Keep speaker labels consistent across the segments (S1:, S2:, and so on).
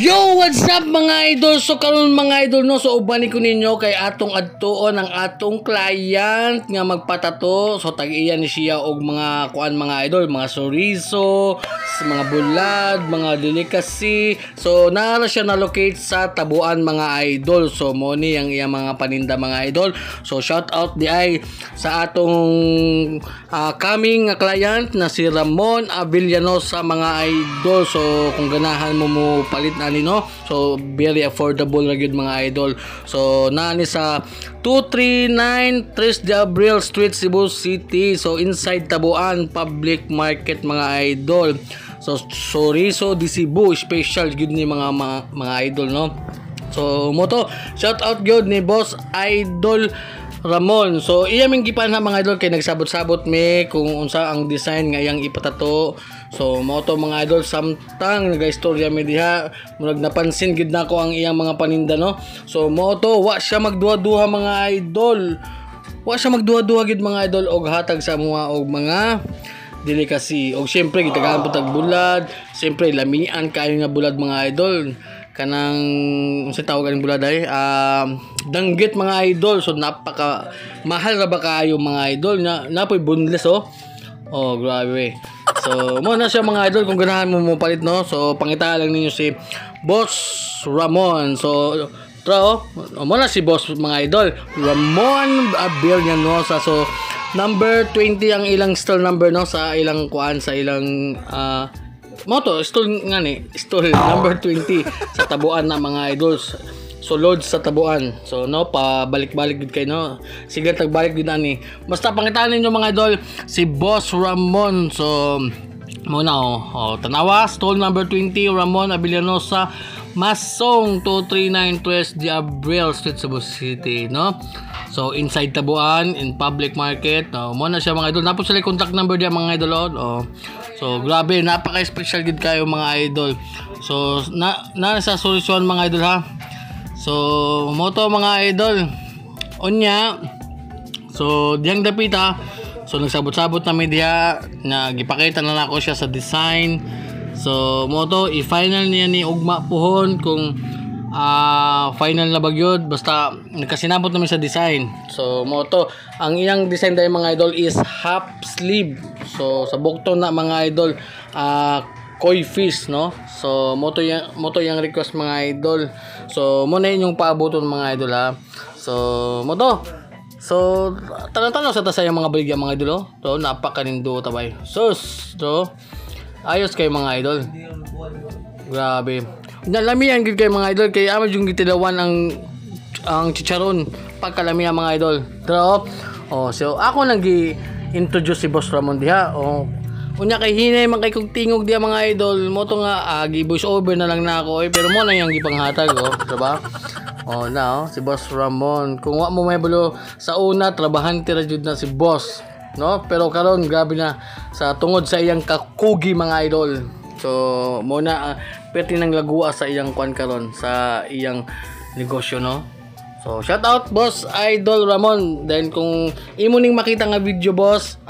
S1: Yo, what's up mga idol? So karon mga idol no, so ubani ko ninyo kay atong adtuon ang atong client nga magpatato. So tag-iya ni siya og mga kuan mga idol, mga soriso, mga bulad, mga delicacy. So naara siya na locate sa Tabuan mga idol. So mo ni ang iya mga paninda mga idol. So shout out di ay sa atong coming nga client na si Ramon Avillanosa mga idol. So kung ganahan mo palit na no, so very affordable na gyud mga idol. So naani sa 239 Tres de Abril Street, Cebu City. So inside Tabuan Public Market mga idol. So Soriso di Cebu special gyud ni mga idol no. So mo to shout out gyud ni Boss Idol Ramon. So iya ming gipan na mga idol kay nagsabot-sabot me kung unsa ang design nga iyang ipatato. So mo to mga idol samtang nagaistorya mi diha murag napansin gid nako ang iyang mga paninda no. So mo to wa siya magduha-duha mga idol. Wa siya magduha-duha gid mga idol og hatag sa mga og mga delicacy. Og syempre gitagahan pud tag bulad, syempre lamian kayo nga bulad mga idol. Kanang unsa tawag ang bulad ay danggit mga idol. So napaka mahal ra ba kaayo mga idol na napoy boneless oh grabe. So mo na siya mga idol kung ganahan mo palit no. So pangita lang ninyo si Boss Ramon. So mo na si Boss mga idol Ramon Avillanosa. So number 20 ang ilang stall number no sa ilang kuan sa ilang moto stall nga ni stall number 20 sa Tabuan na mga idols. So load sa Tabuan. So no pabalik-balik gid kay no. Sige tagbalik gid ani. Basta pangitaan ninyo mga idol si Boss Ramon. So mo na tanawa stall number 20 Ramon Avillanosa, Masong 239 Tres de Abril Street, Cebu City no. So inside Tabuan in public market. Mo na siya mga idol. Napos sila contact number dia mga idol So grabe napaka-special gid kayo mga idol. So na sa solusyon mga idol ha. So mo to mga idol. Unya. So diyang dapita. So nagsabot-sabot na media na gipakita na nako siya sa design. So mo to i-final niya ni ugma puhon kung final na bagyod basta nagkasinabot namin sa design. So mo to ang iyang design dahil mga idol is half sleeve. So sa bukton na mga idol koi fish no. So mo to yang request mga idol. So mo na yung paaboton mga idol ha. So mo to. So tanong-tanong sa tasayang mga baligya mga idol So napakanindo tabay. So ayos kayo mga idol. Grabe. Nalamihan gid kay mga idol kay amo yung gitilawan ang chicharon pagkalamihan mga idol. So ako nang gi-introduce si Boss Ramon diha. Unya kay hinay man kay kog tingog diha mga idol. Mo to nga gi-voice over na lang nako pero mo na yang gipanghatag diba? Si Boss Ramon. Kung wa mo may bulo sa una trabahante ra jud na si Boss, no? Pero karon grabe na sa tungod sa iyang kakugi mga idol. So mo na pwede nang lagua sa iyang kwan karon sa iyang negosyo no. So shout out Boss Idol Ramon. Then kung imo ning makita nga video boss,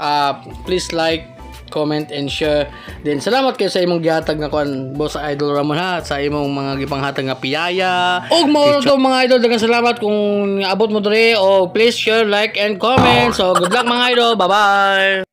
S1: please like, comment and share. Then salamat kayo sa imong gihatag nga kwan Boss Idol Ramon ha, sa imong mga gipanghatag nga piyaya. Og mao to mga idol, daghang salamat kung abot mo diri. Please share, like and comment. So good luck mga idol. Bye bye.